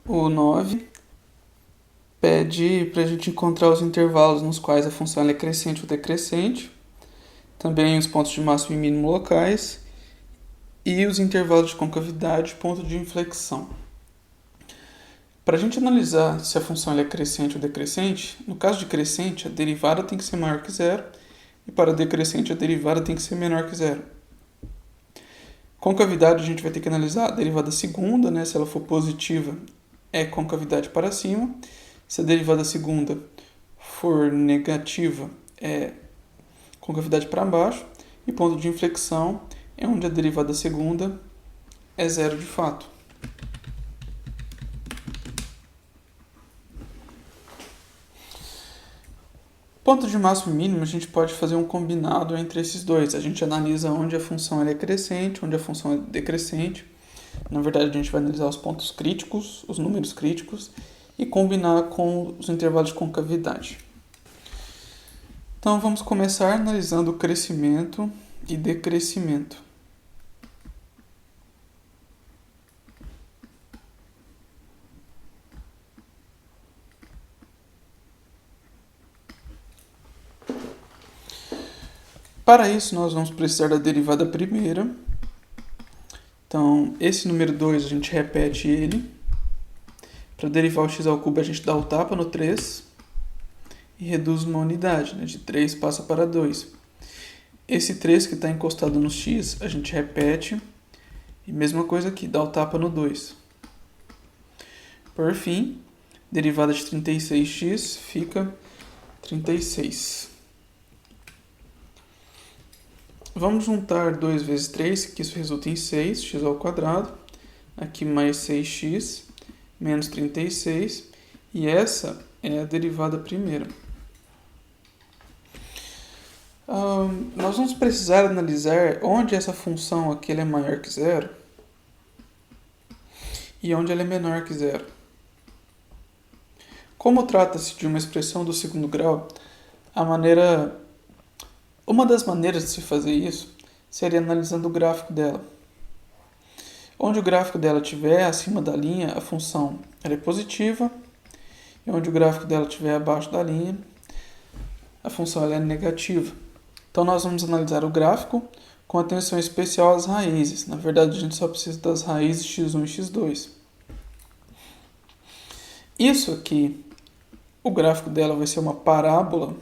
O 9 pede para a gente encontrar os intervalos nos quais a função é crescente ou decrescente, também os pontos de máximo e mínimo locais e os intervalos de concavidade e ponto de inflexão. Para a gente analisar se a função é crescente ou decrescente, no caso de crescente, a derivada tem que ser maior que zero, e para decrescente, a derivada tem que ser menor que zero. Concavidade, a gente vai ter que analisar a derivada segunda, né? Se ela for positiva, é concavidade para cima. Se a derivada segunda for negativa, é concavidade para baixo. E ponto de inflexão é onde a derivada segunda é zero de fato. Ponto de máximo e mínimo, a gente pode fazer um combinado entre esses dois. A gente analisa onde a função é crescente, onde a função é decrescente. Na verdade, a gente vai analisar os pontos críticos, os números críticos, e combinar com os intervalos de concavidade. Então, vamos começar analisando o crescimento e decrescimento. Para isso, nós vamos precisar da derivada primeira. Então, esse número 2, a gente repete ele. Para derivar o x ao cubo, a gente dá o tapa no 3 e reduz uma unidade, né? De 3 passa para 2. Esse 3 que está encostado no x, a gente repete. E mesma coisa aqui, dá o tapa no 2. Por fim, derivada de 36x fica 36. Vamos juntar 2 vezes 3, que isso resulta em 6, x ao quadrado. Aqui mais 6x, menos 36. E essa é a derivada primeira. Nós vamos precisar analisar onde essa função aqui é maior que zero e onde ela é menor que zero. Como trata-se de uma expressão do segundo grau, uma das maneiras de se fazer isso seria analisando o gráfico dela. Onde o gráfico dela estiver acima da linha, a função ela é positiva, e onde o gráfico dela estiver abaixo da linha, a função ela é negativa. Então, nós vamos analisar o gráfico com atenção especial às raízes. Na verdade, a gente só precisa das raízes x1 e x2. Isso aqui, o gráfico dela vai ser uma parábola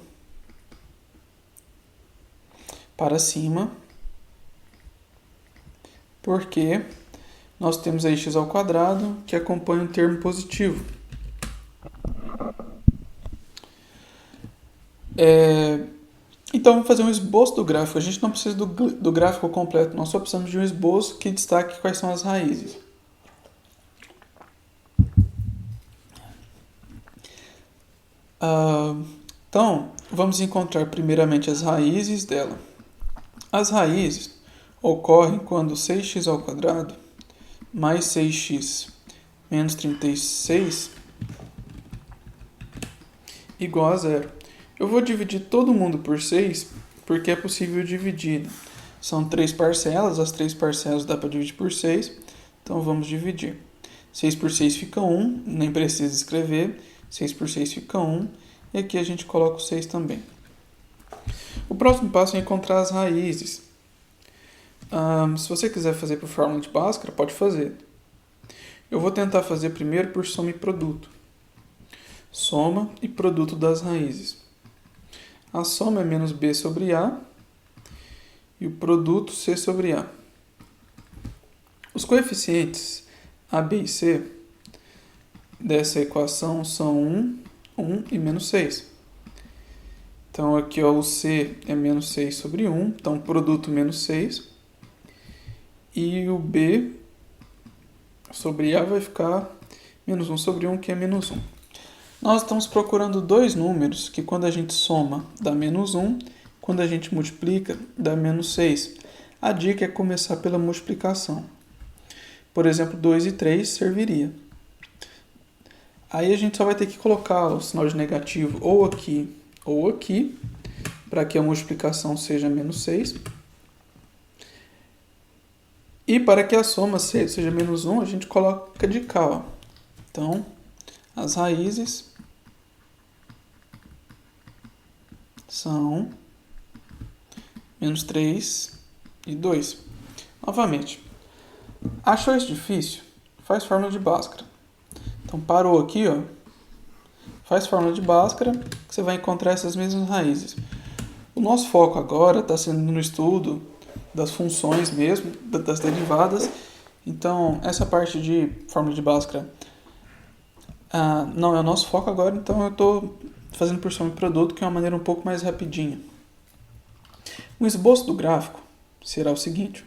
para cima, porque nós temos aí x ao quadrado que acompanha um termo positivo. Então, vamos fazer um esboço do gráfico. A gente não precisa do gráfico completo, nós só precisamos de um esboço que destaque quais são as raízes. Então, vamos encontrar primeiramente as raízes dela. As raízes ocorrem quando 6x ao quadrado mais 6x menos 36 igual a zero. Eu vou dividir todo mundo por 6 porque é possível dividir. São 3 parcelas, as 3 parcelas dá para dividir por 6, então vamos dividir. 6 por 6 fica 1, nem precisa escrever. 6 por 6 fica 1, e aqui a gente coloca o 6 também. O próximo passo é encontrar as raízes. Se você quiser fazer por fórmula de Bhaskara, pode fazer. Eu vou tentar fazer primeiro por soma e produto. Soma e produto das raízes. A soma é menos b sobre a e o produto c sobre a. Os coeficientes a, b e c dessa equação são 1, 1 e menos 6. Então aqui ó, o c é menos 6 sobre 1, então produto menos 6. E o b sobre a vai ficar menos 1 sobre 1, que é menos 1. Nós estamos procurando dois números que quando a gente soma dá menos 1, quando a gente multiplica dá menos 6. A dica é começar pela multiplicação. Por exemplo, 2 e 3 serviria. Aí a gente só vai ter que colocar o sinal de negativo ou aqui, para que a multiplicação seja menos 6. E para que a soma seja menos 1, a gente coloca de cá. Ó. Então, as raízes são menos 3 e 2. Novamente, achou isso difícil? Faz fórmula de Bhaskara. Então, parou aqui, ó. Faz fórmula de Bhaskara, que você vai encontrar essas mesmas raízes. O nosso foco agora está sendo no estudo das funções mesmo, das derivadas. Então, essa parte de fórmula de Bhaskara não é o nosso foco agora, então eu estou fazendo por soma de produto, que é uma maneira um pouco mais rapidinha. O esboço do gráfico será o seguinte.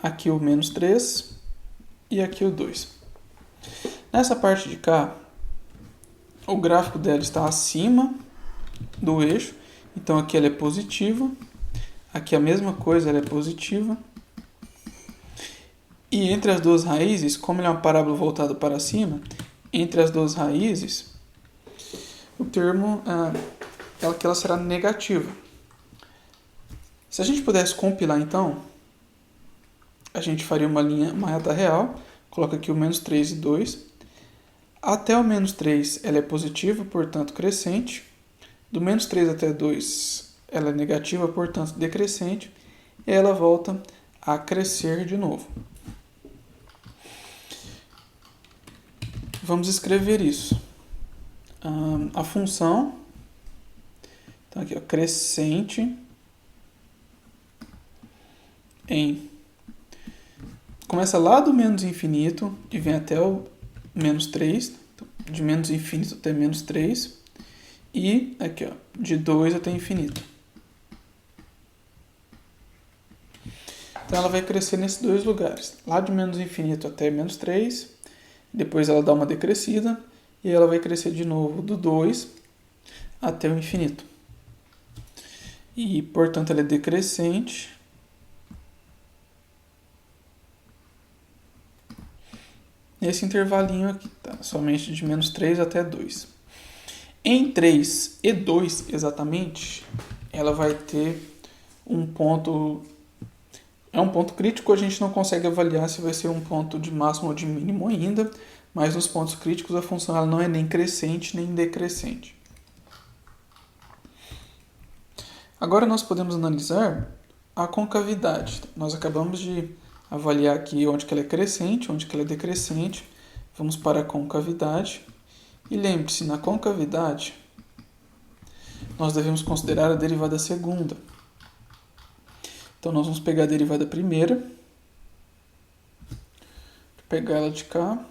Aqui o menos 3 e aqui o 2. Nessa parte de cá, o gráfico dela está acima do eixo, então aqui ela é positiva, aqui a mesma coisa, ela é positiva. E entre as duas raízes, como ele é uma parábola voltada para cima, entre as duas raízes, o termo que ela será negativa. Se a gente pudesse compilar então, a gente faria uma reta real, coloca aqui o menos 3 e 2. Até o menos 3 ela é positiva, portanto crescente. Do menos 3 até 2 ela é negativa, portanto decrescente. E ela volta a crescer de novo. Vamos escrever isso. A função, então aqui, ó, crescente começa lá do menos infinito e vem até o menos 3, de menos infinito até menos 3, e aqui, ó, de 2 até infinito. Então ela vai crescer nesses dois lugares, lá de menos infinito até menos 3, depois ela dá uma decrescida, e ela vai crescer de novo do 2 até o infinito. E, portanto, ela é decrescente. Nesse intervalinho aqui, tá? Somente de menos 3 até 2. Em 3 e 2, exatamente, ela vai ter um ponto... É um ponto crítico, a gente não consegue avaliar se vai ser um ponto de máximo ou de mínimo ainda, mas nos pontos críticos a função ela não é nem crescente nem decrescente. Agora nós podemos analisar a concavidade. Nós acabamos de avaliar aqui onde que ela é crescente, onde que ela é decrescente. Vamos para a concavidade. E lembre-se, na concavidade, nós devemos considerar a derivada segunda. Então, nós vamos pegar a derivada primeira. Vou pegar ela de cá.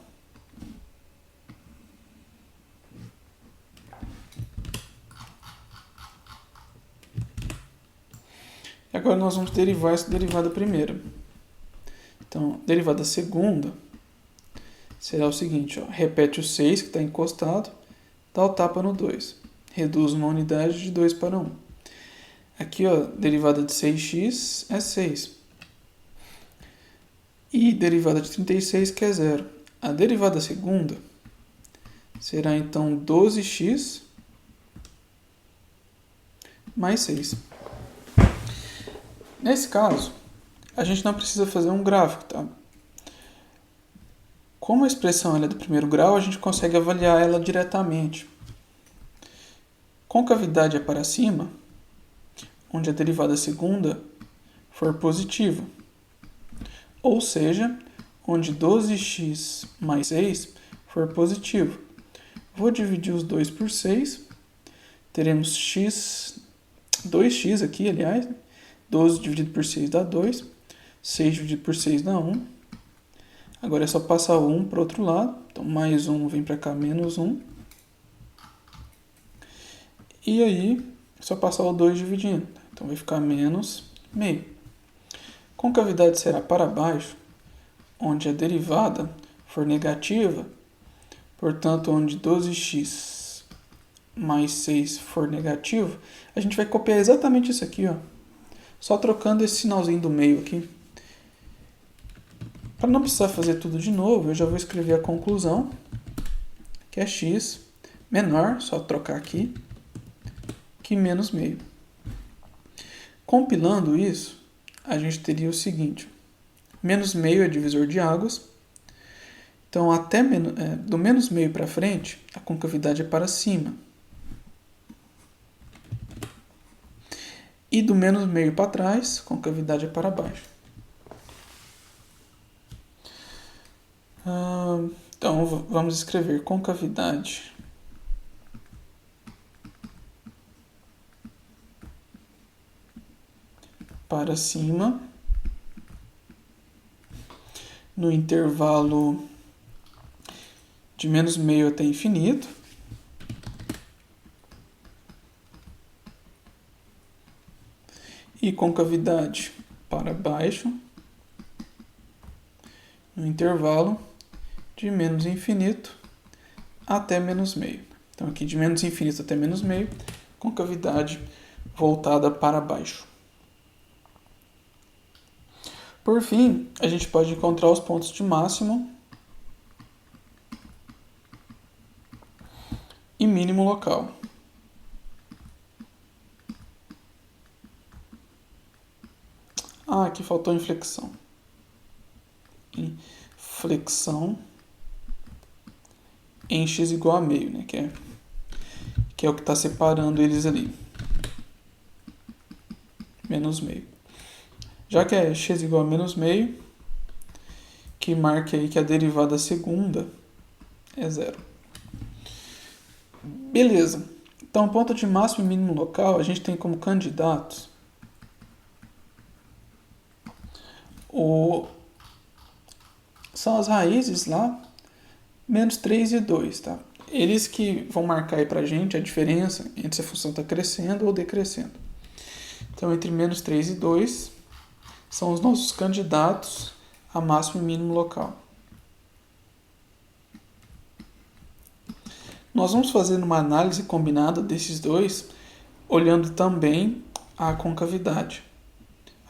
E agora nós vamos derivar essa derivada primeira. Então, derivada segunda será o seguinte, ó, repete o 6 que está encostado, dá o tapa no 2. Reduz uma unidade de 2 para 1. Aqui, ó, derivada de 6x é 6. E derivada de 36, que é 0. A derivada segunda será, então, 12x mais 6. Nesse caso, a gente não precisa fazer um gráfico, tá? Como a expressão é do primeiro grau, a gente consegue avaliar ela diretamente. Concavidade é para cima, onde a derivada segunda for positiva. Ou seja, onde 12x mais 6 for positivo. Vou dividir os 2 por 6. Teremos 2x aqui, aliás. 12 dividido por 6 dá 2. 6 dividido por 6 dá 1. Agora é só passar o 1 para o outro lado. Então, mais 1 vem para cá, menos 1. E aí, é só passar o 2 dividindo. Então, vai ficar menos meio. Concavidade será para baixo, onde a derivada for negativa. Portanto, onde 12x mais 6 for negativo, a gente vai copiar exatamente isso aqui, ó. Só trocando esse sinalzinho do meio aqui. Para não precisar fazer tudo de novo, eu já vou escrever a conclusão, que é x menor, só trocar aqui, que menos meio. Compilando isso, a gente teria o seguinte. Menos meio é divisor de águas, Então, do menos meio para frente, a concavidade é para cima. E do menos meio para trás, a concavidade é para baixo. Então, vamos escrever concavidade para cima, no intervalo de menos meio até infinito. E concavidade para baixo, no intervalo de menos infinito até menos meio. Então, aqui de menos infinito até menos meio, concavidade voltada para baixo. Por fim, a gente pode encontrar os pontos de máximo e mínimo local. Aqui faltou inflexão. Inflexão em x igual a meio, né? Que é o que está separando eles ali. Menos meio. Já que é x igual a menos meio, que marque aí que a derivada segunda é zero. Beleza. Então, ponto de máximo e mínimo local, a gente tem como candidatos são as raízes lá, menos 3 e 2, tá? Eles que vão marcar aí pra gente a diferença entre se a função está crescendo ou decrescendo. Então, entre menos 3 e 2 são os nossos candidatos a máximo e mínimo local. Nós vamos fazer uma análise combinada desses dois, olhando também a concavidade.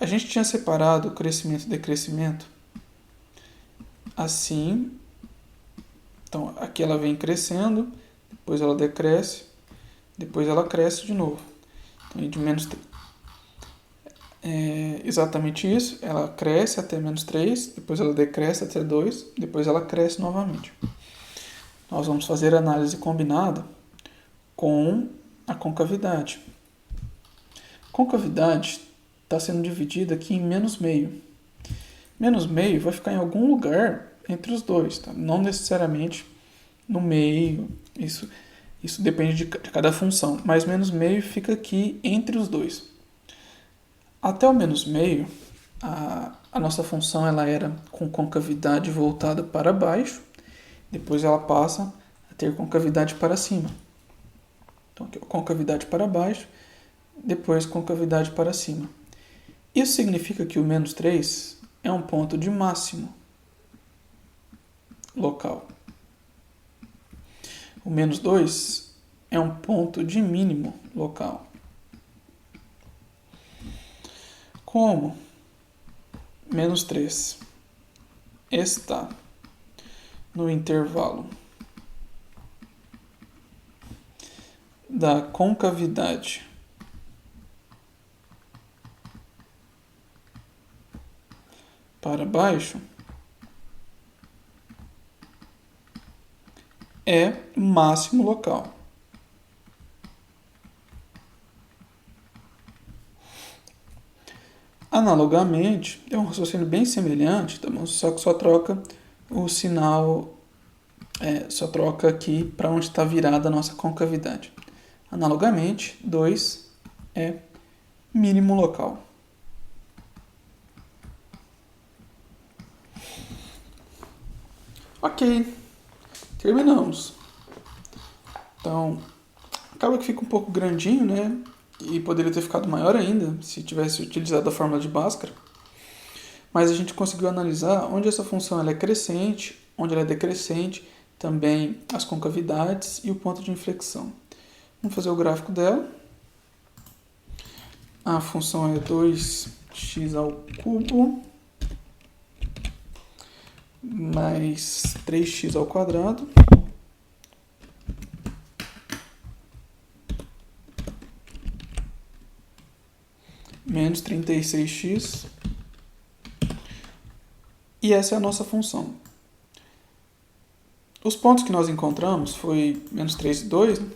A gente tinha separado crescimento e decrescimento assim. Então, aqui ela vem crescendo, depois ela decresce, depois ela cresce de novo. Então, de menos exatamente isso, ela cresce até menos 3, depois ela decresce até 2, depois ela cresce novamente. Nós vamos fazer a análise combinada com a concavidade. A concavidade está sendo dividida aqui em menos meio. Menos meio vai ficar em algum lugar entre os dois, tá? Não necessariamente no meio, isso depende de cada função, mas menos meio fica aqui entre os dois. Até o menos meio, a nossa função ela era com concavidade voltada para baixo, depois ela passa a ter concavidade para cima. Então, aqui, concavidade para baixo, depois concavidade para cima. Isso significa que o menos 3 é um ponto de máximo local. O menos 2 é um ponto de mínimo local. Como menos 3 está no intervalo da concavidade para baixo, é máximo local. Analogamente, é um raciocínio bem semelhante, tá bom? Só que só troca o sinal, só troca aqui para onde está virada a nossa concavidade. Analogamente, 2 é mínimo local. Ok, terminamos. Então, acaba que fica um pouco grandinho, né? E poderia ter ficado maior ainda se tivesse utilizado a fórmula de Bhaskara. Mas a gente conseguiu analisar onde essa função ela é crescente, onde ela é decrescente, também as concavidades e o ponto de inflexão. Vamos fazer o gráfico dela. A função é 2x ao cubo mais 3x ao quadrado menos 36x. E essa é a nossa função. Os pontos que nós encontramos foi menos 3 e 2, né?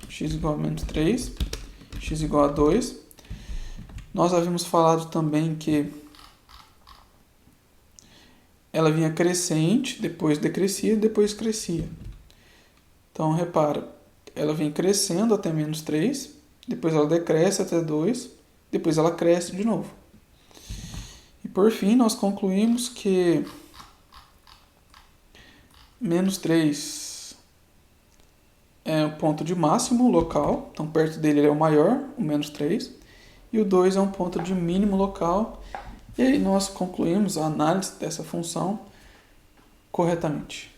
X igual a menos 3, x igual a 2. Nós havíamos falado também que ela vinha crescente, depois decrescia, depois crescia. Então, repara, ela vem crescendo até menos 3, depois ela decresce até 2, depois ela cresce de novo. E por fim, nós concluímos que menos 3 é o ponto de máximo local, então perto dele ele é o maior, o menos 3, e o 2 é um ponto de mínimo local, e aí nós concluímos a análise dessa função corretamente.